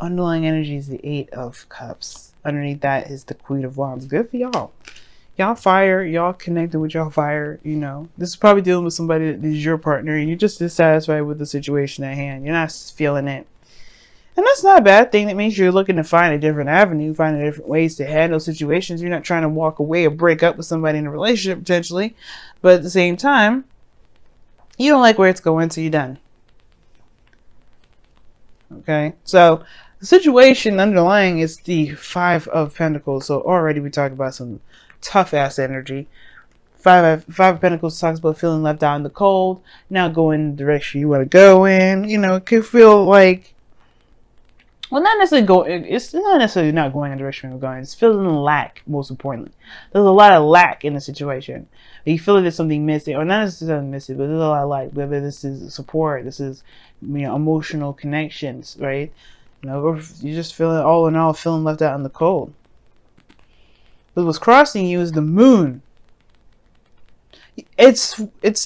underlying energy is the 8 of Cups. Underneath that is the Queen of Wands. Good for y'all. Y'all fire. Y'all connected with y'all fire. You know, this is probably dealing with somebody that is your partner and you're just dissatisfied with the situation at hand. You're not feeling it. And that's not a bad thing. That means you're looking to find a different avenue, find different ways to handle situations. You're not trying to walk away or break up with somebody in a relationship potentially. But at the same time, you don't like where it's going, so you're done. Okay, so the situation underlying is the 5 of Pentacles. So already we talked about some tough ass energy. Five of Pentacles talks about feeling left out in the cold, not going in the direction you want to go in. You know, it could feel like, well, not necessarily go. It's not necessarily not going in the direction you're going. It's feeling lack. Most importantly, there's a lot of lack in the situation. You feel like there's something missing, or not necessarily missing, but there's a lot of lack. Whether this is support, this is, you know, emotional connections, right? You know, or you're just feeling, all in all, feeling left out in the cold. But what's crossing you is the moon. It's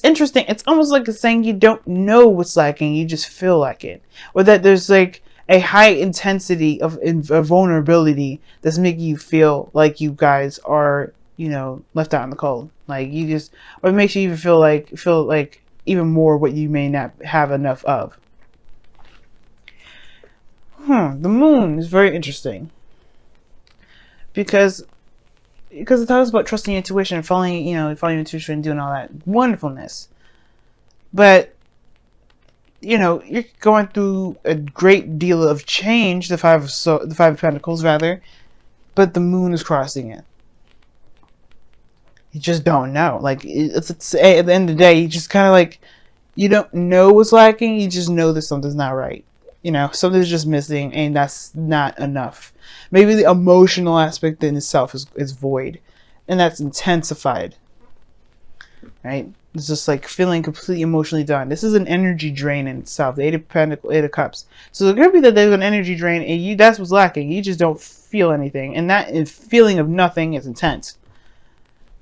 interesting. It's almost like it's saying you don't know what's lacking, you just feel like it, or that there's like a high intensity of vulnerability that's making you feel like you guys are, you know, left out in the cold. Like you just, or it makes you even feel like even more what you may not have enough of. The moon is very interesting because it talks about trusting your intuition, following your intuition and doing all that wonderfulness. But you know, you're going through a great deal of change, the five of Pentacles rather, but the moon is crossing it. You just don't know. Like it's at the end of the day, you just kind of like, you don't know what's lacking, you just know that something's not right. You know, something's just missing, and that's not enough. Maybe the emotional aspect in itself is void, and that's intensified. Right? It's just like feeling completely emotionally done. This is an energy drain in itself. The 8 of Pentacles, 8 of Cups. So it could be that there's an energy drain, and that's what's lacking. You just don't feel anything, and that feeling of nothing is intense.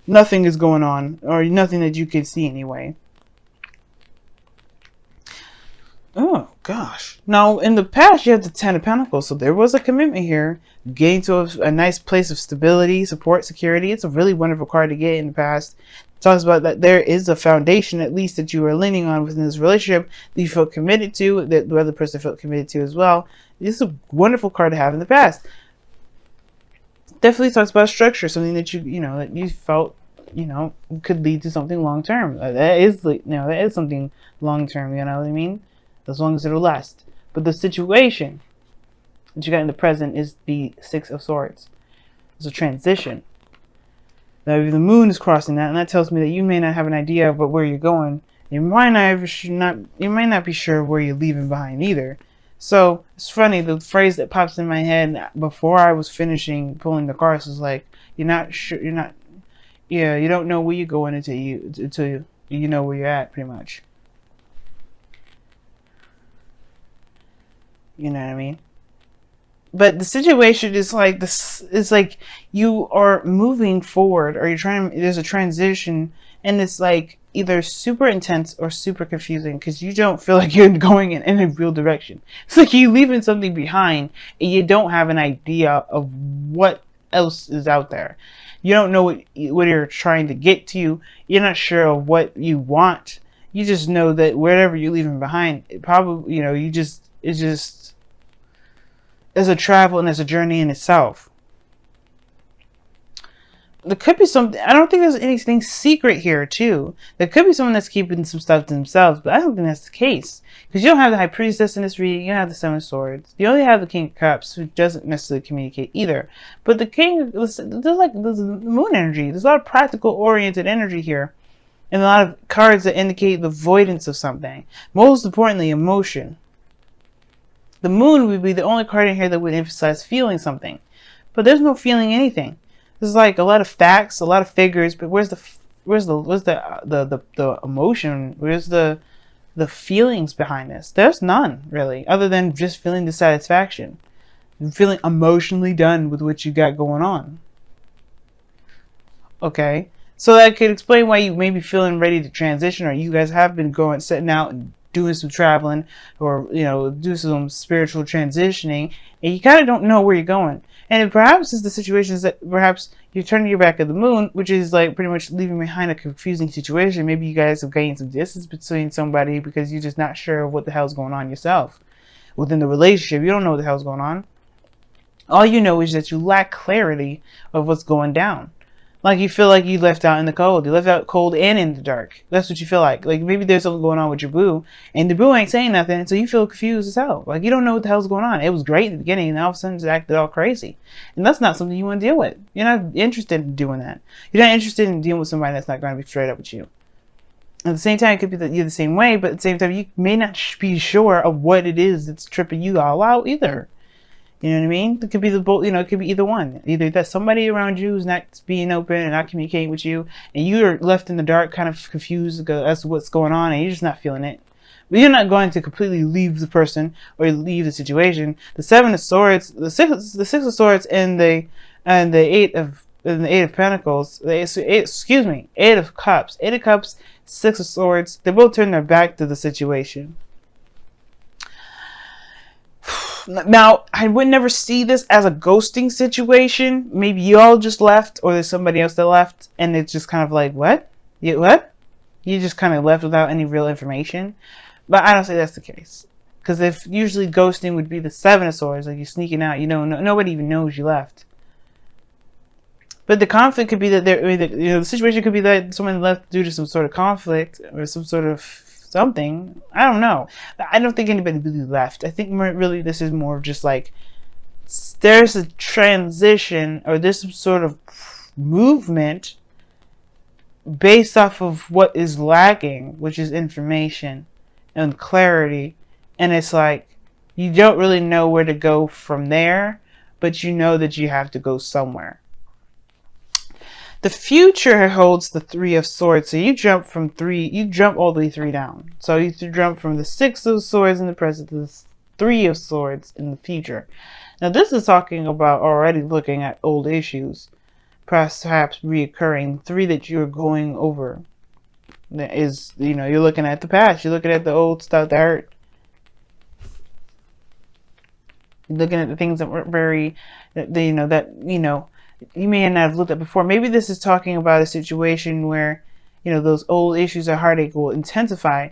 Nothing is going on, or nothing that you can see anyway. Oh, gosh. Now, in the past, you have the 10 of Pentacles. So there was a commitment here. Getting to a nice place of stability, support, security. It's a really wonderful card to get in the past. It talks about that there is a foundation, at least, that you are leaning on within this relationship that you felt committed to, that the other person felt committed to as well. This is a wonderful card to have in the past. Definitely talks about structure, something that that you felt, could lead to something long term. That is something long term, you know what I mean? As long as it'll last. But the situation that you got in the present is the 6 of Swords. It's a transition. Now, if the moon is crossing that, and that tells me that you may not have an idea about where you're going. You might not be sure where you're leaving behind either. So it's funny, the phrase that pops in my head before I was finishing pulling the cards was like, you don't know where you're going until you know where you're at, pretty much. You know what I mean? But the situation is like this. It's like you are moving forward, or there's a transition, and it's like either super intense or super confusing because you don't feel like you're going in a real direction. It's like you're leaving something behind, and you don't have an idea of what else is out there. You don't know what you're trying to get to. You're not sure of what you want. You just know that wherever you're leaving behind, it probably, it's a travel and it's a journey in itself. There could be something, I don't think there's anything secret here too. There could be someone that's keeping some stuff to themselves, but I don't think that's the case. Because you don't have the High Priestess in this reading, you don't have the 7 of Swords. You only have the King of Cups, who doesn't necessarily communicate either. But the King, there's the moon energy. There's a lot of practical oriented energy here. And a lot of cards that indicate the avoidance of something. Most importantly, emotion. The moon would be the only card in here that would emphasize feeling something. But there's no feeling anything. There's like a lot of facts, a lot of figures, but where's the emotion? Where's the feelings behind this? There's none, really, other than just feeling dissatisfaction. And feeling emotionally done with what you got going on. Okay? So that could explain why you may be feeling ready to transition, or you guys have been setting out and doing some traveling, or do some spiritual transitioning, and you kind of don't know where you're going. And it perhaps is the situations that perhaps you're turning your back at the moon, which is like pretty much leaving behind a confusing situation. Maybe you guys have gained some distance between somebody because you're just not sure of what the hell's going on yourself within the relationship. You don't know what the hell's going on. All you know is that you lack clarity of what's going down. Like you feel like you left out in the cold. You left out cold and in the dark. That's what you feel like. Like maybe there's something going on with your boo, and the boo ain't saying nothing, so you feel confused as hell. Like you don't know what the hell's going on. It was great in the beginning, and all of a sudden it's acted all crazy. And that's not something you want to deal with. You're not interested in doing that. You're not interested in dealing with somebody that's not going to be straight up with you. At the same time, it could be that you're the same way, but at the same time, you may not be sure of what it is that's tripping you all out either. You know what I mean? It could be the both. It could be either one. Either that somebody around you is not being open and not communicating with you, and you're left in the dark, kind of confused as to what's going on, and you're just not feeling it. But you're not going to completely leave the person or leave the situation. The Seven of Swords, the Six of Swords, and the Eight of Pentacles. Eight of Cups. Eight of Cups, Six of Swords. They both turn their back to the situation. Now, I would never see this as a ghosting situation. Maybe you all just left, or there's somebody else that left, and it's just kind of like, what? What? You just kind of left without any real information. But I don't say that's the case. Because if usually ghosting would be the Seven of Swords, like you're sneaking out, nobody even knows you left. But the conflict could be that the situation could be that someone left due to some sort of conflict or some sort of something. I don't know. I don't think anybody really left. I think really this is more of just like there's a transition or this sort of movement based off of what is lacking, which is information and clarity. And it's like you don't really know where to go from there, but you know that you have to go somewhere. The future holds the Three of Swords. So you jump all the way 3 down. So you jump from the Six of Swords in the present to the Three of Swords in the future. Now this is talking about already looking at old issues, perhaps reoccurring. 3 that you're going over. That is, you're looking at the past. You're looking at the old stuff that hurt. You're looking at the things that weren't you may not have looked at before. Maybe this is talking about a situation where, those old issues or heartache will intensify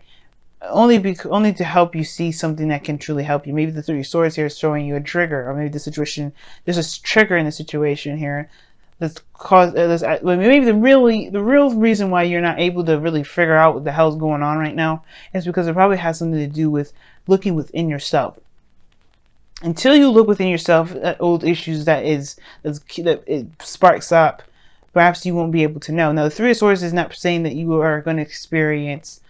only to help you see something that can truly help you. Maybe the Three of Swords here is showing you a trigger, or maybe there's a trigger in the situation here that's caused. Maybe the real reason why you're not able to really figure out what the hell's going on right now is because it probably has something to do with looking within yourself. Until you look within yourself at old issues that it sparks up, perhaps you won't be able to know. Now, the Three of Swords is not saying that you are going to experience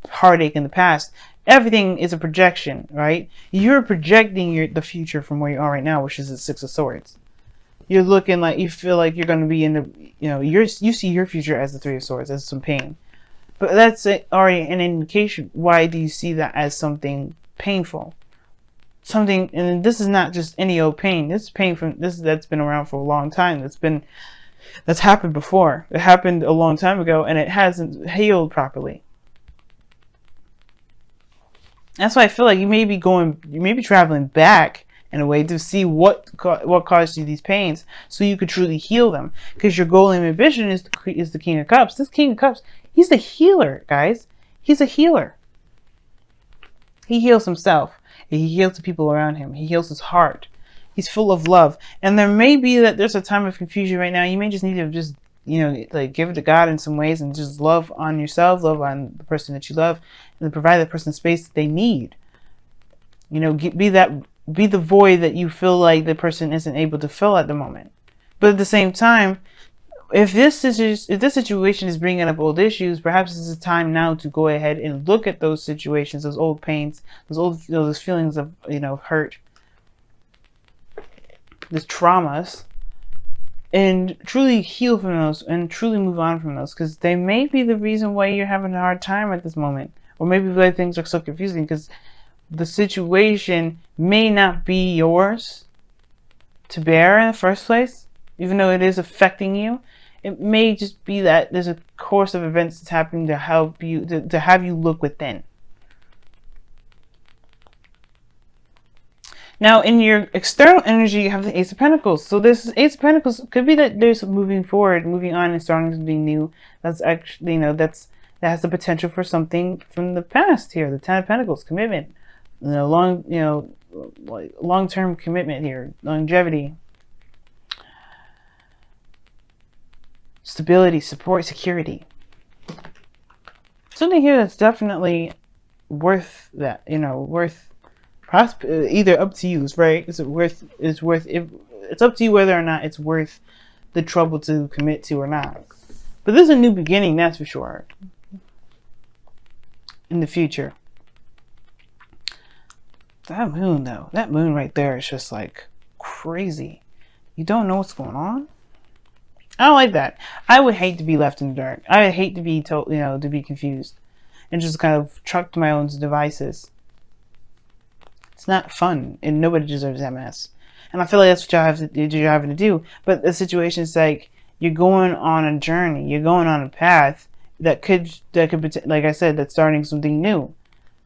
heartache in the past. Everything is a projection, right? You're projecting the future from where you are right now, which is the Six of Swords. You're looking like you feel like you're going to be in the, you see your future as the Three of Swords, as some pain. But that's already an indication. Why do you see that as something painful? Something, and this is not just any old pain. This is pain that's been around for a long time. That's happened before. It happened a long time ago, and it hasn't healed properly. That's why I feel like you may be traveling back in a way to see what caused you these pains, so you could truly heal them. Because your goal and ambition is the King of Cups. This King of Cups, he's the healer, guys. He's a healer. He heals himself. He heals the people around him. He heals his heart. He's full of love. And there may be that there's a time of confusion right now. You may just need to just, like give it to God in some ways and just love on yourself, love on the person that you love, and provide that person space that they need. Be the void that you feel like the person isn't able to fill at the moment. But at the same time, if this situation is bringing up old issues, perhaps it's a time now to go ahead and look at those situations, those old pains, those feelings of hurt, those traumas, and truly heal from those and truly move on from those, because they may be the reason why you're having a hard time at this moment, or maybe why things are so confusing, because the situation may not be yours to bear in the first place, even though it is affecting you. It may just be that there's a course of events that's happening to help you, to have you look within. Now, in your external energy, you have the Ace of Pentacles. So this Ace of Pentacles could be that there's moving forward, moving on, and starting something new. That's actually, that has the potential for something from the past here. The Ten of Pentacles, commitment, long-term commitment here, longevity, stability, support, security. Something here that's definitely worth that, worth either up to you, right? It's up to you whether or not it's worth the trouble to commit to or not. But this is a new beginning, that's for sure. In the future. That moon though, that moon right there is just like crazy. You don't know what's going on? I don't like that. I would hate to be left in the dark. I would hate to be told, to be confused and just kind of trucked to my own devices. It's not fun, and nobody deserves that mess. And I feel like that's what you're having to do. But the situation is like you're going on a journey, you're going on a path that could, like I said, that's starting something new.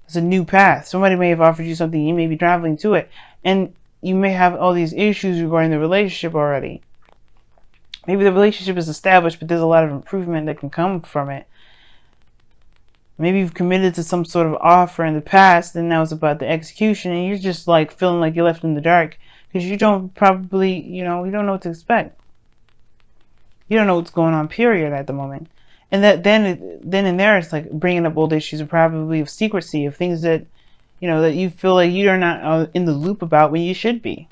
It's a new path. Somebody may have offered you something, you may be traveling to it, and you may have all these issues regarding the relationship already. Maybe the relationship is established, but there's a lot of improvement that can come from it. Maybe you've committed to some sort of offer in the past, and now it's about the execution, and you're just like feeling like you're left in the dark because you don't probably, you don't know what to expect. You don't know what's going on, period, at the moment. And that then and there, it's like bringing up old issues, of probably of secrecy, of things that, that you feel like you are not in the loop about when you should be.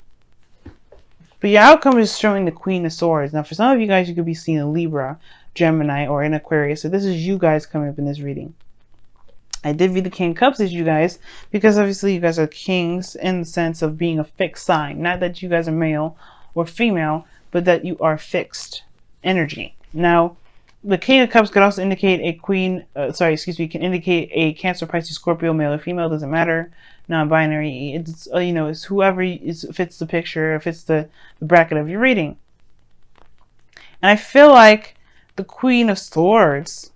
But your outcome is showing the Queen of Swords. Now, for some of you guys, you could be seeing a Libra, Gemini, or an Aquarius. So this is you guys coming up in this reading. I did read the King of Cups as you guys, because obviously you guys are kings in the sense of being a fixed sign. Not that you guys are male or female, but that you are fixed energy. Now, the King of Cups could also indicate a Queen, can indicate a Cancer, Pisces, Scorpio, male or female, doesn't matter. Non-binary, it's, it's whoever fits the picture, fits the bracket of your reading. And I feel like the Queen of Swords,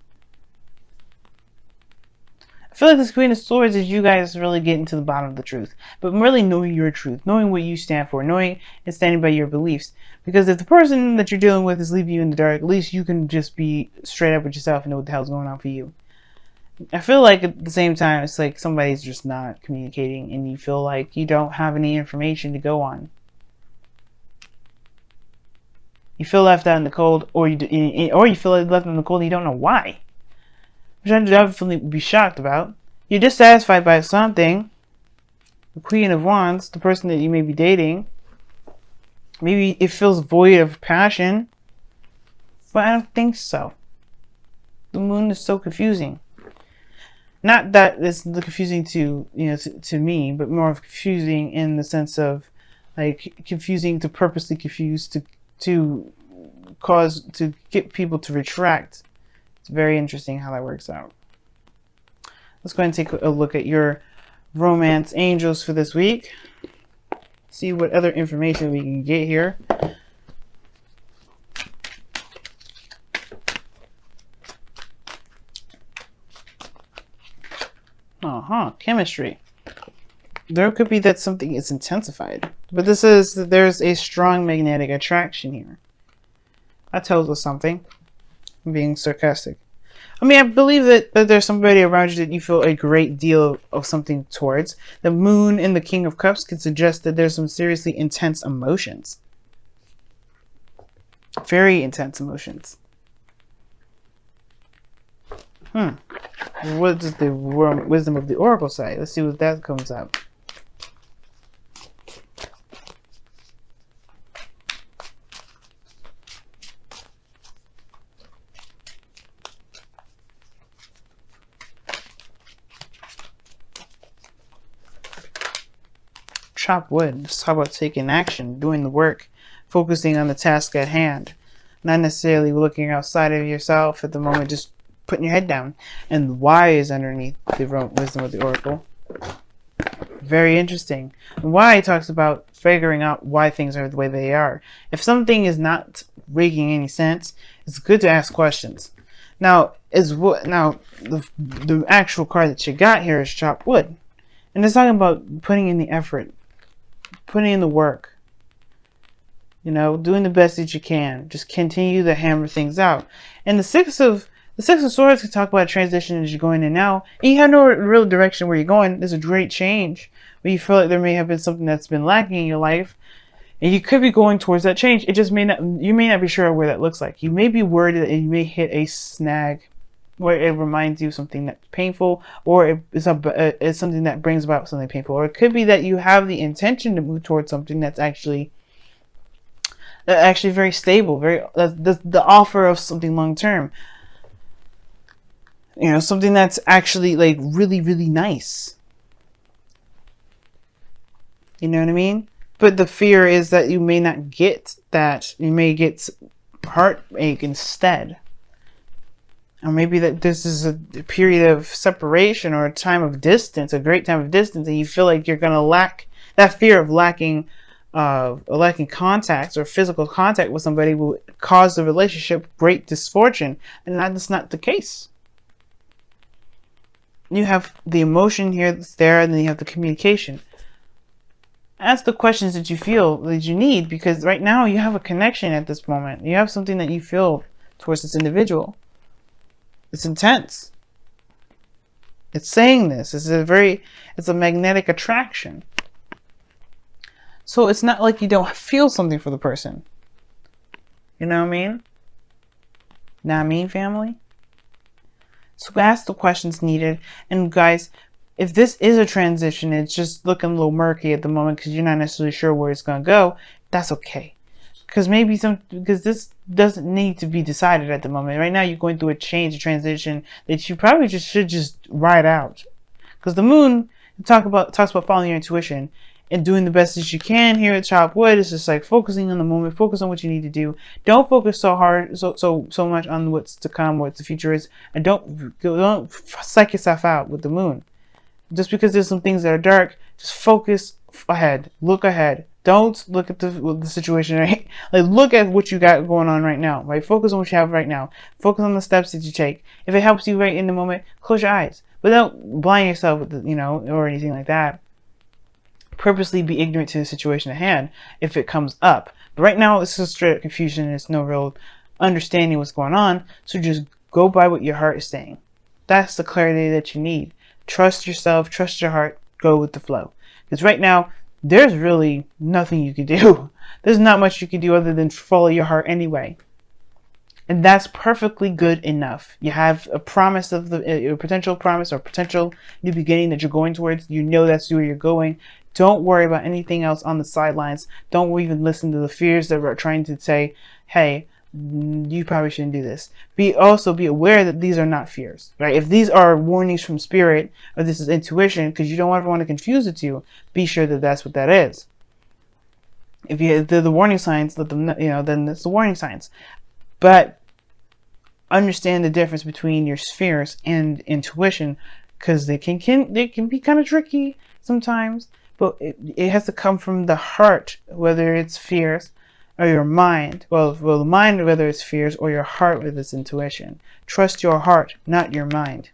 this Queen of Swords is you guys really getting to the bottom of the truth, but really knowing your truth, knowing what you stand for, knowing and standing by your beliefs. Because if the person that you're dealing with is leaving you in the dark, at least you can just be straight up with yourself and know what the hell's going on for you. I feel like at the same time, it's like somebody's just not communicating and you feel like you don't have any information to go on. You feel left out in the cold, or you feel like left in the cold and you don't know why. Which I'd definitely be shocked about. You're dissatisfied by something. The Queen of Wands, the person that you may be dating. Maybe it feels void of passion. But I don't think so. The moon is so confusing. Not that it's confusing to to me, but more of confusing in the sense of like confusing to purposely confuse to get people to retract. It's very interesting how that works out. Let's go ahead and take a look at your romance angels for this week. See what other information we can get here. Chemistry. There could be that something is intensified. But this is that there's a strong magnetic attraction here. That tells us something. I'm being sarcastic. I mean, I believe that there's somebody around you that you feel a great deal of something towards. The moon in the King of Cups could suggest that there's some seriously intense emotions. Very intense emotions. What does the wisdom of the Oracle say? Let's see what that comes up. Chop wood. Just talk about taking action, doing the work, focusing on the task at hand. Not necessarily looking outside of yourself at the moment, just putting your head down. And why is underneath the wisdom of the Oracle. Very interesting. And why talks about figuring out why things are the way they are. If something is not making any sense, it's good to ask questions. Now, the actual card that you got here is chop wood. And it's talking about putting in the effort. putting in the work. You know, doing the best that you can. Just continue to hammer things out. And the Six of Swords can talk about transition as you're going in now. And you have no real direction where you're going. There's a great change. But you feel like there may have been something that's been lacking in your life. And you could be going towards that change. It just may not, you may not be sure where that looks like. You may be worried that you may hit a snag where it reminds you of something that's painful, or it's something that brings about something painful. Or it could be that you have the intention to move towards something that's actually very stable, the offer of something long term. You know, something that's actually like really, really nice. You know what I mean? But the fear is that you may not get that. You may get heartache instead. Or maybe that this is a period of separation or a time of distance, a great time of distance, and you feel like you're going to lack that fear of lacking contacts or physical contact with somebody will cause the relationship great misfortune. And that's not the case. You have the emotion here that's there, and then you have the communication. Ask the questions that you feel that you need, because right now you have a connection at this moment. You have something that you feel towards this individual. It's intense. It's saying this. It's a magnetic attraction. So it's not like you don't feel something for the person. You know what I mean? Know what I mean, family? So ask the questions needed. And guys, if this is a transition, it's just looking a little murky at the moment because you're not necessarily sure where it's going to go, that's okay. Because this doesn't need to be decided at the moment. Right now, you're going through a transition that you probably should just ride out. Because the moon talks about following your intuition and doing the best that you can here at Chopwood. It's just like focusing on the moment, focus on what you need to do. Don't focus so much on what's to come, what the future is, and don't psych yourself out with the moon. Just because there's some things that are dark, just focus ahead, look ahead. Don't look at the situation, right? Like, look at what you got going on right now, right? Focus on what you have right now. Focus on the steps that you take. If it helps you right in the moment, close your eyes. But don't blind yourself with or anything like that. Purposely be ignorant to the situation at hand if it comes up. But right now, it's just straight up confusion. There's no real understanding what's going on. So just go by what your heart is saying. That's the clarity that you need. Trust yourself. Trust your heart. Go with the flow. Because right now, there's really nothing you can do. There's not much you can do other than follow your heart anyway. And that's perfectly good enough. You have a promise of a potential promise or potential new beginning that you're going towards. You know that's where you're going. Don't worry about anything else on the sidelines. Don't even listen to the fears that are trying to say, hey, you probably shouldn't do this. Also be aware that these are not fears, right? If these are warnings from spirit, or this is intuition, because you don't ever want to confuse the two, be sure that that's what that is. If they're the warning signs, let them know, then it's the warning signs. But understand the difference between your fears and intuition, because they can be kind of tricky sometimes. But it has to come from the heart, whether it's fears or your mind. Well, the mind, whether it's fears, or your heart, whether it's intuition. Trust your heart, not your mind.